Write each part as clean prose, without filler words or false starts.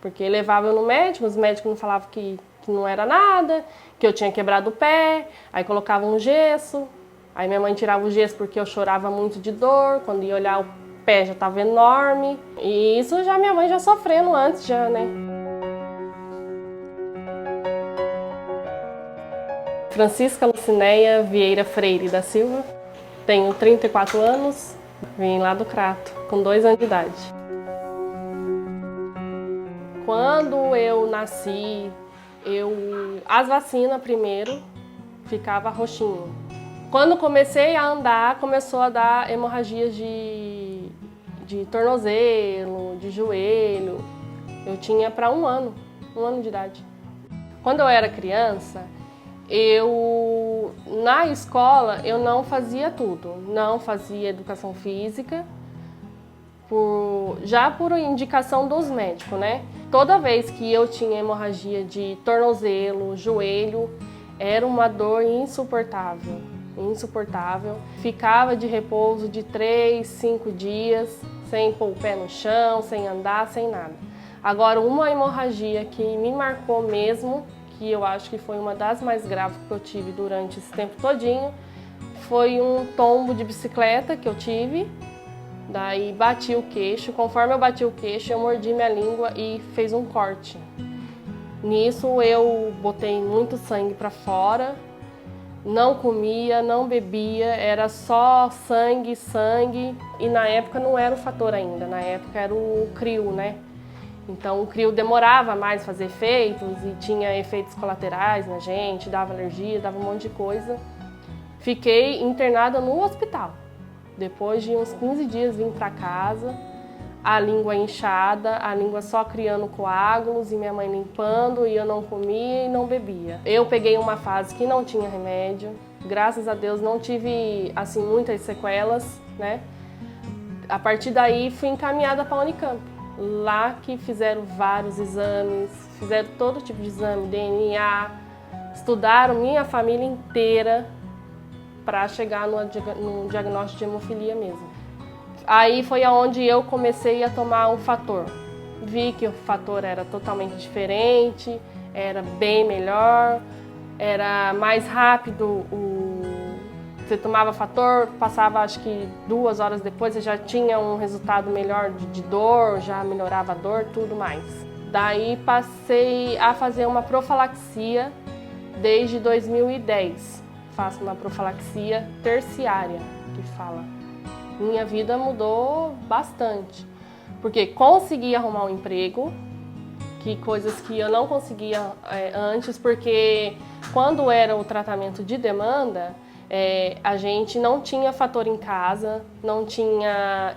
Porque levava eu no médico, os médicos não falavam que não era nada, que eu tinha quebrado o pé, aí colocavam um gesso, aí minha mãe tirava o gesso porque eu chorava muito de dor, quando ia olhar o pé já estava enorme, e isso já minha mãe já sofrendo antes já, né? Francisca Lucinéia Vieira Freire da Silva, tenho 34 anos, vim lá do Crato, com 2 anos de idade. Quando eu nasci, as vacinas primeiro, ficava roxinho. Quando comecei a andar, começou a dar hemorragias de tornozelo, de joelho. Eu tinha para 1 ano de idade. Quando eu era criança, na escola eu não fazia tudo. Não fazia educação física, já por indicação dos médicos, né? Toda vez que eu tinha hemorragia de tornozelo, joelho, era uma dor insuportável, insuportável. Ficava de repouso de 3, 5 dias, sem pôr o pé no chão, sem andar, sem nada. Agora, uma hemorragia que me marcou mesmo, que eu acho que foi uma das mais graves que eu tive durante esse tempo todinho, foi um tombo de bicicleta que eu tive. Daí bati o queixo, conforme eu bati o queixo, eu mordi minha língua e fez um corte. Nisso eu botei muito sangue para fora, não comia, não bebia, era só sangue, sangue. E na época não era o fator ainda, na época era o crio, né? Então o crio demorava mais a fazer efeitos e tinha efeitos colaterais na gente, dava alergia, dava um monte de coisa. Fiquei internada no hospital. Depois de uns 15 dias vim para casa, a língua inchada, a língua só criando coágulos e minha mãe limpando e eu não comia e não bebia. Eu peguei uma fase que não tinha remédio, graças a Deus não tive assim muitas sequelas, né? A partir daí fui encaminhada para a Unicamp, lá que fizeram vários exames, fizeram todo tipo de exame, DNA, estudaram minha família inteira para chegar no diagnóstico de hemofilia mesmo. Aí foi aonde eu comecei a tomar o fator. Vi que o fator era totalmente diferente, era bem melhor, era mais rápido. Você tomava fator, passava acho que 2 horas depois, você já tinha um resultado melhor de dor, já melhorava a dor, tudo mais. Daí passei a fazer uma profilaxia desde 2010. Faço uma profilaxia terciária, que fala. Minha vida mudou bastante, porque consegui arrumar um emprego, que coisas que eu não conseguia antes, porque quando era o tratamento de demanda, a gente não tinha fator em casa, não tinha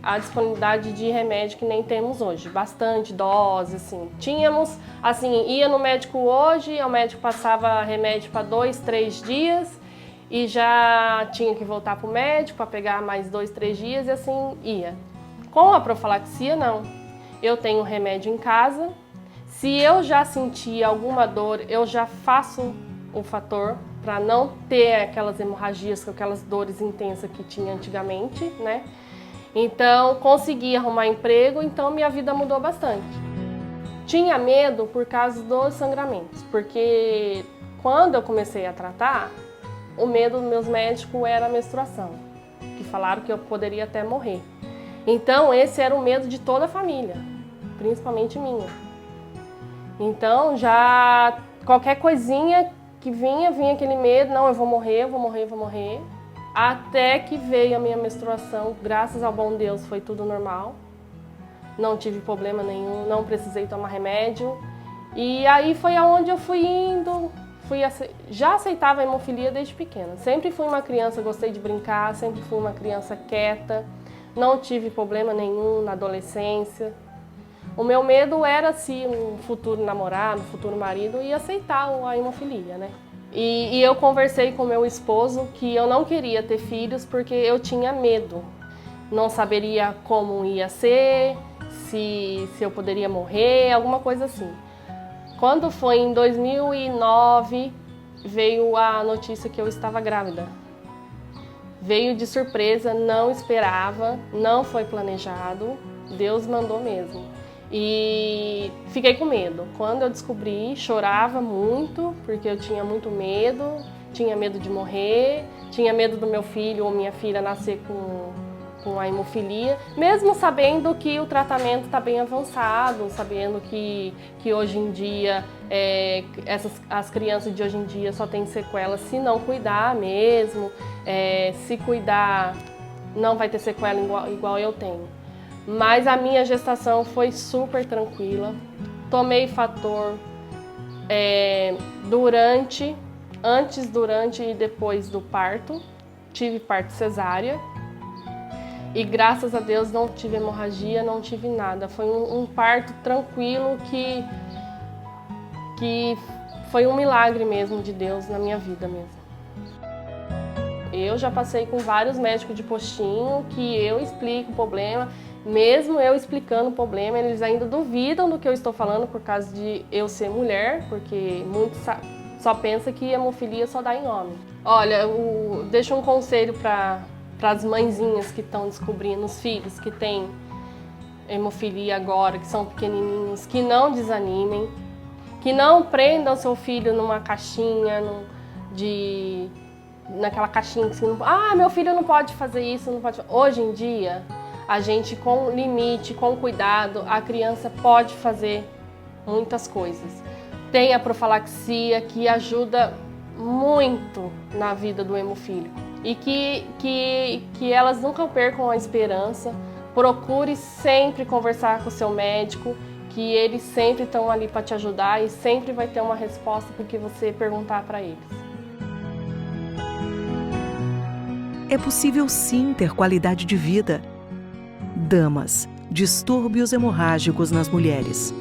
a disponibilidade de remédio que nem temos hoje, bastante dose, assim. Tínhamos, assim, ia no médico hoje, o médico passava remédio para 2, 3 dias e já tinha que voltar para o médico para pegar mais 2, 3 dias e assim ia. Com a profilaxia, não. Eu tenho remédio em casa, se eu já sentir alguma dor, eu já faço o fator, para não ter aquelas hemorragias, com aquelas dores intensas que tinha antigamente, né? Então, consegui arrumar emprego, então minha vida mudou bastante. Tinha medo por causa dos sangramentos, porque quando eu comecei a tratar, o medo dos meus médicos era a menstruação, que falaram que eu poderia até morrer. Então, esse era o medo de toda a família, principalmente minha. Então, já qualquer coisinha que vinha aquele medo, não, eu vou morrer, eu vou morrer, eu vou morrer. Até que veio a minha menstruação, graças ao bom Deus, foi tudo normal. Não tive problema nenhum, não precisei tomar remédio. E aí foi aonde eu fui indo, já aceitava a hemofilia desde pequena. Sempre fui uma criança, gostei de brincar, sempre fui uma criança quieta, não tive problema nenhum na adolescência. O meu medo era se um futuro namorado, um futuro marido ia aceitar a hemofilia, né? E eu conversei com meu esposo que eu não queria ter filhos porque eu tinha medo. Não saberia como ia ser, se eu poderia morrer, alguma coisa assim. Quando foi em 2009, veio a notícia que eu estava grávida. Veio de surpresa, não esperava, não foi planejado, Deus mandou mesmo. E fiquei com medo. Quando eu descobri, chorava muito, porque eu tinha muito medo, tinha medo de morrer, tinha medo do meu filho ou minha filha nascer com a hemofilia, mesmo sabendo que o tratamento está bem avançado, sabendo que hoje em dia as crianças de hoje em dia só têm sequelas se não cuidar mesmo, se cuidar não vai ter sequela igual eu tenho. Mas a minha gestação foi super tranquila, tomei fator antes, durante e depois do parto, tive parto cesárea. E graças a Deus não tive hemorragia, não tive nada. Foi um parto tranquilo que foi um milagre mesmo de Deus na minha vida mesmo. Eu já passei com vários médicos de postinho que eu explico o problema, mesmo eu explicando o problema, eles ainda duvidam do que eu estou falando por causa de eu ser mulher, porque muitos só pensam que hemofilia só dá em homem. Olha, eu deixo um conselho para as mãezinhas que estão descobrindo, os filhos que têm hemofilia agora, que são pequenininhos, que não desanimem, que não prendam seu filho numa caixinha, naquela caixinha que meu filho não pode fazer isso, não pode. Hoje em dia, a gente com limite, com cuidado, a criança pode fazer muitas coisas. Tem a profilaxia que ajuda muito na vida do hemofílico. E que elas nunca percam a esperança, procure sempre conversar com o seu médico, que eles sempre estão ali para te ajudar e sempre vai ter uma resposta para o que você perguntar para eles. É possível sim ter qualidade de vida. Damas, distúrbios hemorrágicos nas mulheres.